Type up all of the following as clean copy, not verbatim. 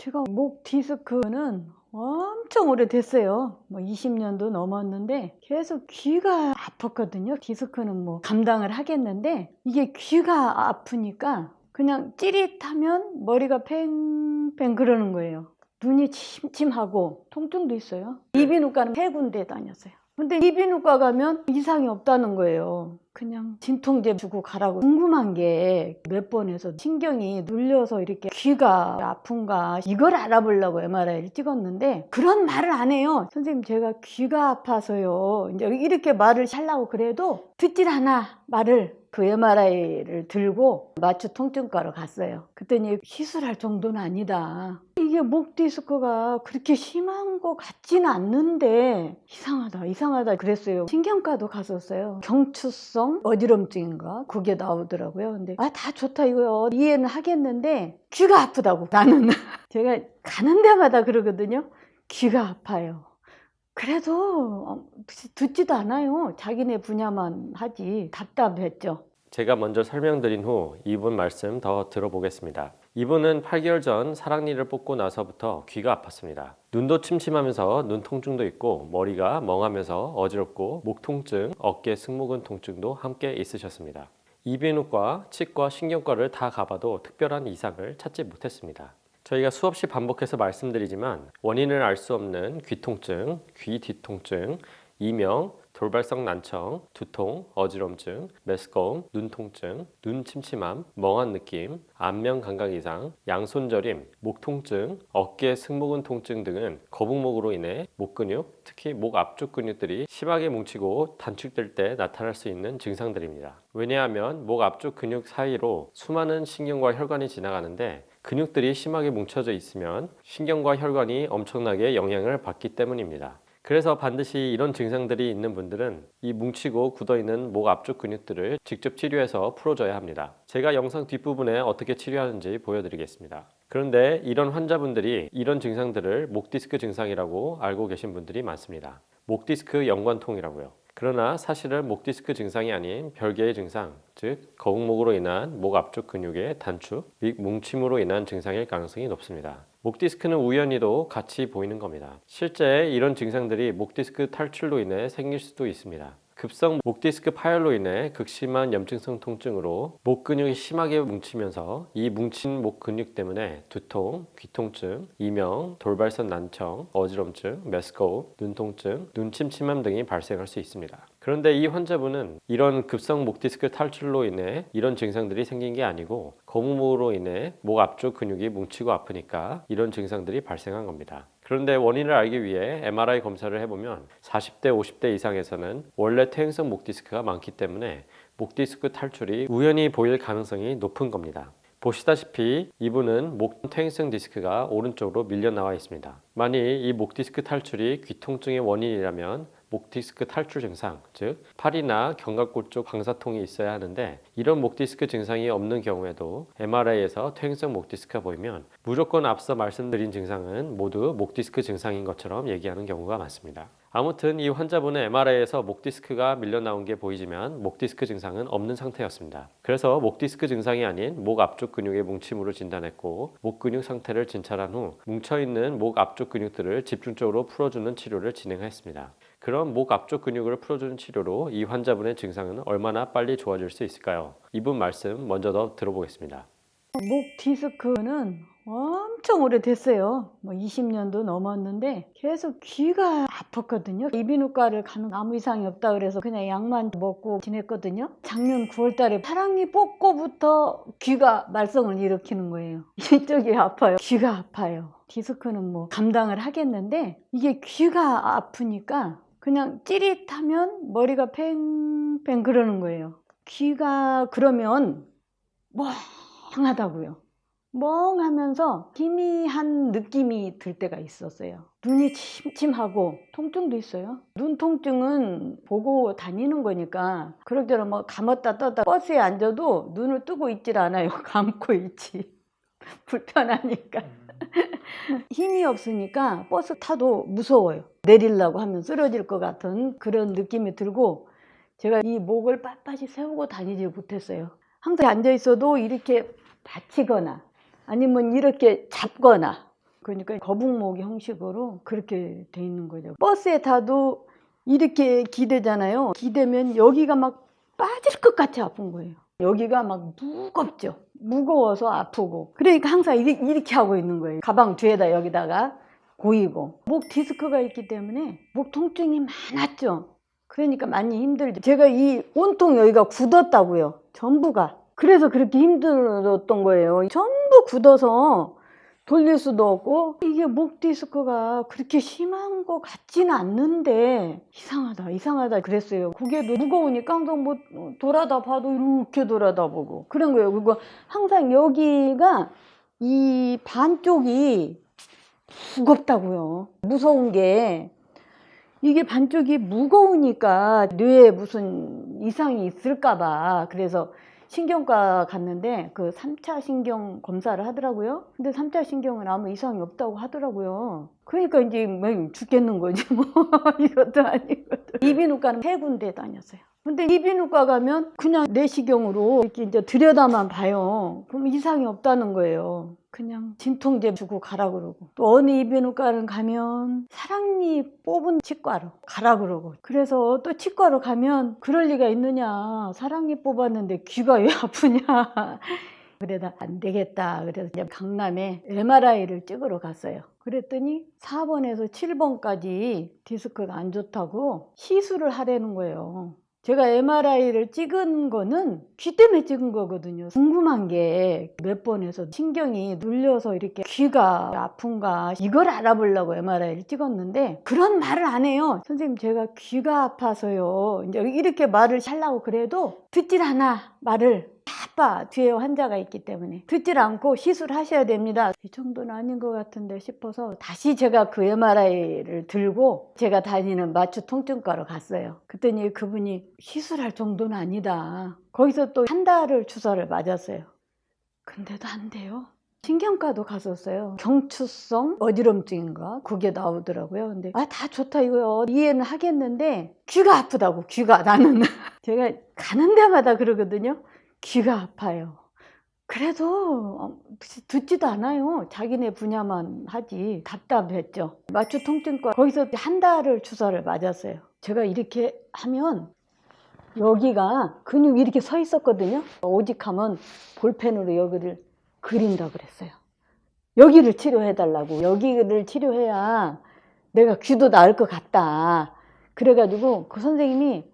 제가 목 디스크는 엄청 오래됐어요. 20년도 넘었는데 계속 귀가 아팠거든요. 디스크는 뭐 감당을 하겠는데 이게 귀가 아프니까 그냥 찌릿하면 머리가 팽팽 그러는 거예요. 눈이 침침하고 통증도 있어요. 이비인후과는 3군데 다녔어요. 근데 이비인후과 가면 이상이 없다는 거예요. 그냥 진통제 주고 가라고. 궁금한 게 몇 번에서 신경이 눌려서 이렇게 귀가 아픈가 이걸 알아보려고 MRI를 찍었는데 그런 말을 안 해요. 선생님 제가 귀가 아파서요. 이제 이렇게 말을 하려고 그래도 듣질 않아 말을. 그 MRI를 들고 마취 통증과로 갔어요. 그랬더니 시술할 정도는 아니다. 이게 목 디스크가 그렇게 심한 것 같지는 않는데 이상하다 그랬어요. 신경과도 갔었어요. 경추성 어지럼증인가 그게 나오더라고요. 근데 다 좋다 이거요. 이해는 하겠는데 귀가 아프다고 나는. 제가 가는 데마다 그러거든요. 귀가 아파요. 그래도 듣지도 않아요. 자기네 분야만 하지. 답답했죠. 제가 먼저 설명드린 후 이분 말씀 더 들어보겠습니다. 이분은 8개월 전 사랑니를 뽑고 나서부터 귀가 아팠습니다. 눈도 침침하면서 눈 통증도 있고 머리가 멍하면서 어지럽고 목 통증, 어깨 승모근 통증도 함께 있으셨습니다. 이비인후과, 치과, 신경과를 다 가봐도 특별한 이상을 찾지 못했습니다. 저희가 수없이 반복해서 말씀드리지만 원인을 알 수 없는 귀 통증, 귀 뒤통증, 이명, 돌발성 난청, 두통, 어지럼증, 메스꺼움, 눈 통증, 눈 침침함, 멍한 느낌, 안면 감각 이상, 양손 저림, 목 통증, 어깨 승모근 통증 등은 거북목으로 인해 목 근육, 특히 목 앞쪽 근육들이 심하게 뭉치고 단축될 때 나타날 수 있는 증상들입니다. 왜냐하면 목 앞쪽 근육 사이로 수많은 신경과 혈관이 지나가는데 근육들이 심하게 뭉쳐져 있으면 신경과 혈관이 엄청나게 영향을 받기 때문입니다. 그래서 반드시 이런 증상들이 있는 분들은 이 뭉치고 굳어있는 목 앞쪽 근육들을 직접 치료해서 풀어줘야 합니다. 제가 영상 뒷부분에 어떻게 치료하는지 보여드리겠습니다. 그런데 이런 환자분들이 이런 증상들을 목 디스크 증상이라고 알고 계신 분들이 많습니다. 목 디스크 연관통이라고요. 그러나 사실은 목 디스크 증상이 아닌 별개의 증상, 즉 거북목으로 인한 목 앞쪽 근육의 단축 및 뭉침으로 인한 증상일 가능성이 높습니다. 목 디스크는 우연히도 같이 보이는 겁니다. 실제 이런 증상들이 목 디스크 탈출로 인해 생길 수도 있습니다. 급성 목 디스크 파열로 인해 극심한 염증성 통증으로 목 근육이 심하게 뭉치면서 이 뭉친 목 근육 때문에 두통, 귀통증, 이명, 돌발성 난청, 어지럼증, 메스꺼움, 눈통증, 눈 침침함 등이 발생할 수 있습니다. 그런데 이 환자분은 이런 급성 목 디스크 탈출로 인해 이런 증상들이 생긴 게 아니고 거북목으로 인해 목 앞쪽 근육이 뭉치고 아프니까 이런 증상들이 발생한 겁니다. 그런데 원인을 알기 위해 MRI 검사를 해보면 40대, 50대 이상에서는 원래 퇴행성 목 디스크가 많기 때문에 목 디스크 탈출이 우연히 보일 가능성이 높은 겁니다. 보시다시피 이분은 목 퇴행성 디스크가 오른쪽으로 밀려 나와 있습니다. 만일 이 목 디스크 탈출이 귀통증의 원인이라면 목 디스크 탈출 증상, 즉 팔이나 견갑골 쪽 방사통이 있어야 하는데 이런 목 디스크 증상이 없는 경우에도 MRI에서 퇴행성 목 디스크가 보이면 무조건 앞서 말씀드린 증상은 모두 목 디스크 증상인 것처럼 얘기하는 경우가 많습니다. 아무튼 이 환자분은 MRI에서 목 디스크가 밀려 나온 게 보이지만 목 디스크 증상은 없는 상태였습니다. 그래서 목 디스크 증상이 아닌 목 앞쪽 근육의 뭉침으로 진단했고 목 근육 상태를 진찰한 후 뭉쳐있는 목 앞쪽 근육들을 집중적으로 풀어주는 치료를 진행했습니다. 그럼 목 앞쪽 근육을 풀어주는 치료로 이 환자분의 증상은 얼마나 빨리 좋아질 수 있을까요? 이분 말씀 먼저 더 들어보겠습니다. 목 디스크는 엄청 오래됐어요. 20년도 넘었는데 계속 귀가 아팠거든요. 이비인후과를 가면 아무 이상이 없다 그래서 그냥 약만 먹고 지냈거든요. 작년 9월달에 사랑니 뽑고부터 귀가 말썽을 일으키는 거예요. 이쪽이 아파요. 귀가 아파요. 디스크는 뭐 감당을 하겠는데 이게 귀가 아프니까 그냥 찌릿하면 머리가 팽팽 그러는 거예요. 귀가 그러면 멍하다고요. 멍하면서 희미한 느낌이 들 때가 있었어요. 눈이 침침하고 통증도 있어요. 눈 통증은 보고 다니는 거니까 그럭저럭 감았다 떴다 버스에 앉아도 눈을 뜨고 있질 않아요. 감고 있지. 불편하니까. 힘이 없으니까 버스 타도 무서워요. 내리려고 하면 쓰러질 것 같은 그런 느낌이 들고 제가 이 목을 빳빳이 세우고 다니지 못했어요. 항상 앉아 있어도 이렇게 받치거나 아니면 이렇게 잡거나 그러니까 거북목 형식으로 그렇게 돼 있는 거죠. 버스에 타도 이렇게 기대잖아요. 기대면 여기가 막 빠질 것 같이 아픈 거예요. 여기가 막 무겁죠. 무거워서 아프고. 그러니까 항상 이렇게 하고 있는 거예요. 가방 뒤에다 여기다가 고이고. 목 디스크가 있기 때문에 목 통증이 많았죠. 그러니까 많이 힘들죠. 제가 이 온통 여기가 굳었다고요. 전부가. 그래서 그렇게 힘들었던 거예요. 전부 굳어서 돌릴 수도 없고, 이게 목 디스크가 그렇게 심한 것 같지는 않는데 이상하다 그랬어요. 고개도 무거우니까 항상 뭐 돌아다 봐도 이렇게 돌아다 보고 그런 거예요. 그리고 항상 여기가 이 반쪽이 무겁다고요. 무서운 게 이게 반쪽이 무거우니까 뇌에 무슨 이상이 있을까 봐. 그래서 신경과 갔는데 그 3차 신경 검사를 하더라고요. 근데 3차 신경은 아무 이상이 없다고 하더라고요. 그러니까 이제 뭐 죽겠는 거지 뭐. 이것도 아니고. 이비인후과는 3군데 다녔어요. 근데 이비인후과 가면 그냥 내시경으로 이렇게 이제 들여다만 봐요. 그럼 이상이 없다는 거예요. 그냥 진통제 주고 가라 그러고. 또 어느 이비인후과는 가면 사랑니 뽑은 치과로 가라 그러고. 그래서 또 치과로 가면 그럴 리가 있느냐. 사랑니 뽑았는데 귀가 왜 아프냐. 그래다 안 되겠다. 그래서 이제 강남에 MRI를 찍으러 갔어요. 그랬더니 4번에서 7번까지 디스크가 안 좋다고 시술을 하라는 거예요. 제가 MRI를 찍은 거는 귀 때문에 찍은 거거든요. 궁금한 게 몇 번에서 신경이 눌려서 이렇게 귀가 아픈가 이걸 알아보려고 MRI를 찍었는데 그런 말을 안 해요. 선생님 제가 귀가 아파서요. 이제 이렇게 말을 하려고 그래도 듣질 않아. 말을. 아빠 뒤에 환자가 있기 때문에 듣질 않고 시술하셔야 됩니다. 이 정도는 아닌 것 같은데 싶어서 다시 제가 그 MRI를 들고 제가 다니는 마취 통증과로 갔어요. 그랬더니 그분이 시술할 정도는 아니다. 거기서 또 한 달을 주사를 맞았어요. 근데도 안 돼요. 신경과도 갔었어요. 경추성 어지럼증인가 그게 나오더라고요. 근데 다 좋다 이거요. 이해는 하겠는데 귀가 아프다고. 귀가 나는 제가 가는 데마다 그러거든요. 귀가 아파요. 그래도 듣지도 않아요. 자기네 분야만 하지. 답답했죠. 마취 통증과 거기서 한 달을 주사를 맞았어요. 제가 이렇게 하면 여기가 근육이 이렇게 서 있었거든요. 오직하면 볼펜으로 여기를 그린다 그랬어요. 여기를 치료해달라고. 여기를 치료해야 내가 귀도 나을 것 같다. 그래가지고 그 선생님이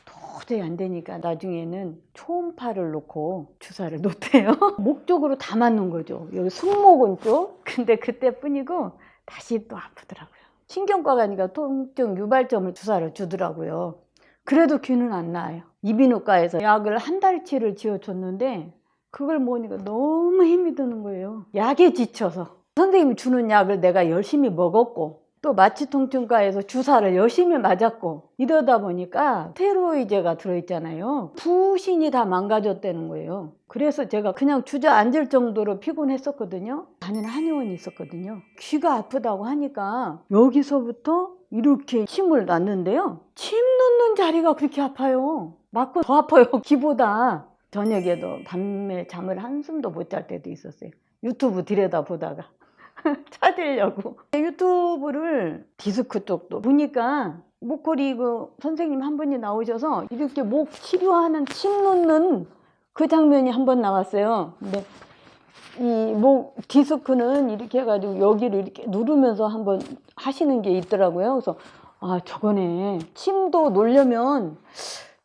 도저히 안 되니까 나중에는 초음파를 놓고 주사를 놓대요. 목 쪽으로 다 맞는 거죠. 여기 승모근 쪽. 근데 그때뿐이고 다시 또 아프더라고요. 신경과 가니까 통증 유발점을 주사를 주더라고요. 그래도 귀는 안 나아요. 이비인후과에서 약을 한 달치를 지어줬는데 그걸 먹으니까 너무 힘이 드는 거예요. 약에 지쳐서. 선생님이 주는 약을 내가 열심히 먹었고 또 마취통증과에서 주사를 열심히 맞았고 이러다 보니까 스테로이드가 들어있잖아요. 부신이 다 망가졌다는 거예요. 그래서 제가 그냥 주저앉을 정도로 피곤했었거든요. 다니는 한의원이 있었거든요. 귀가 아프다고 하니까 여기서부터 이렇게 침을 놨는데요. 침 놓는 자리가 그렇게 아파요. 맞고 더 아파요. 귀보다. 저녁에도 밤에 잠을 한숨도 못 잘 때도 있었어요. 유튜브 들여다보다가 찾으려고. 유튜브를 디스크 쪽도 보니까 목걸이 그 선생님 한 분이 나오셔서 이렇게 목 치료하는 침 놓는 그 장면이 한 번 나왔어요. 근데 이 목 디스크는 이렇게 해가지고 여기를 이렇게 누르면서 한번 하시는 게 있더라고요. 그래서 저거네. 침도 놓으려면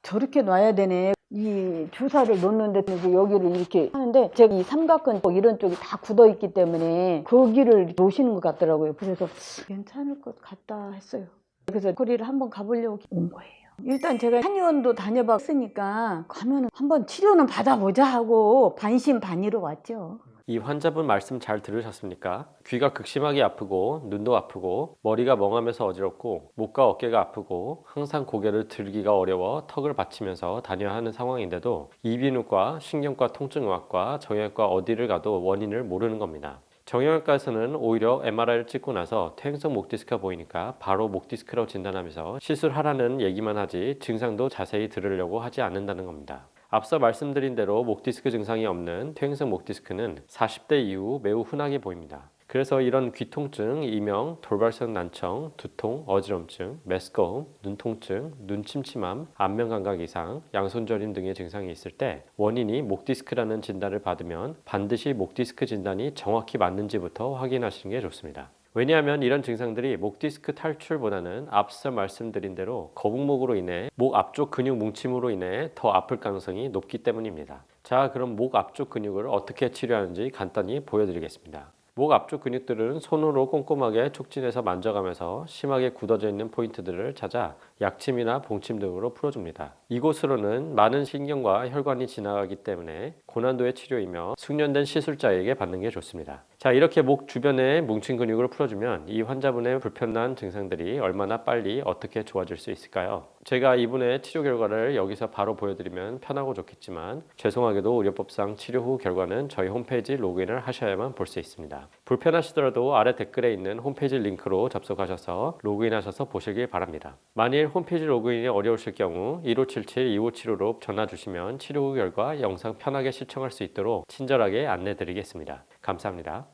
저렇게 놔야 되네. 이 주사를 놓는데 여기를 이렇게 하는데 제가 이 삼각근 이런 쪽이 다 굳어 있기 때문에 거기를 놓으시는 것 같더라고요. 그래서 괜찮을 것 같다 했어요. 그래서 거리를 한번 가보려고 온 거예요. 일단 제가 한의원도 다녀봤으니까 가면 한번 치료는 받아보자 하고 반신반의로 왔죠. 이 환자분 말씀 잘 들으셨습니까? 귀가 극심하게 아프고 눈도 아프고 머리가 멍하면서 어지럽고 목과 어깨가 아프고 항상 고개를 들기가 어려워 턱을 받치면서 다녀야 하는 상황인데도 이비인후과, 신경과, 통증의학과, 정형외과 어디를 가도 원인을 모르는 겁니다. 정형외과에서는 오히려 MRI를 찍고 나서 퇴행성 목 디스크가 보이니까 바로 목 디스크라고 진단하면서 시술하라는 얘기만 하지 증상도 자세히 들으려고 하지 않는다는 겁니다. 앞서 말씀드린 대로 목 디스크 증상이 없는 퇴행성 목 디스크는 40대 이후 매우 흔하게 보입니다. 그래서 이런 귀통증, 이명, 돌발성 난청, 두통, 어지럼증, 메스꺼움, 눈통증, 눈침침함, 안면감각 이상, 양손저림 등의 증상이 있을 때 원인이 목 디스크라는 진단을 받으면 반드시 목 디스크 진단이 정확히 맞는지부터 확인하시는 게 좋습니다. 왜냐하면 이런 증상들이 목 디스크 탈출보다는 앞서 말씀드린 대로 거북목으로 인해 목 앞쪽 근육 뭉침으로 인해 더 아플 가능성이 높기 때문입니다. 자, 그럼 목 앞쪽 근육을 어떻게 치료하는지 간단히 보여드리겠습니다. 목 앞쪽 근육들은 손으로 꼼꼼하게 촉진해서 만져가면서 심하게 굳어져 있는 포인트들을 찾아 약침이나 봉침 등으로 풀어줍니다. 이곳으로는 많은 신경과 혈관이 지나가기 때문에 고난도의 치료이며 숙련된 시술자에게 받는 게 좋습니다. 자, 이렇게 목 주변에 뭉친 근육을 풀어주면 이 환자분의 불편한 증상들이 얼마나 빨리 어떻게 좋아질 수 있을까요? 제가 이분의 치료 결과를 여기서 바로 보여드리면 편하고 좋겠지만 죄송하게도 의료법상 치료 후 결과는 저희 홈페이지 로그인을 하셔야만 볼 수 있습니다. 불편하시더라도 아래 댓글에 있는 홈페이지 링크로 접속하셔서 로그인하셔서 보시길 바랍니다. 만일 홈페이지 로그인이 어려우실 경우 1577-2575로 전화 주시면 치료 후 결과 영상 편하게 시청할 수 있도록 친절하게 안내 드리겠습니다. 감사합니다.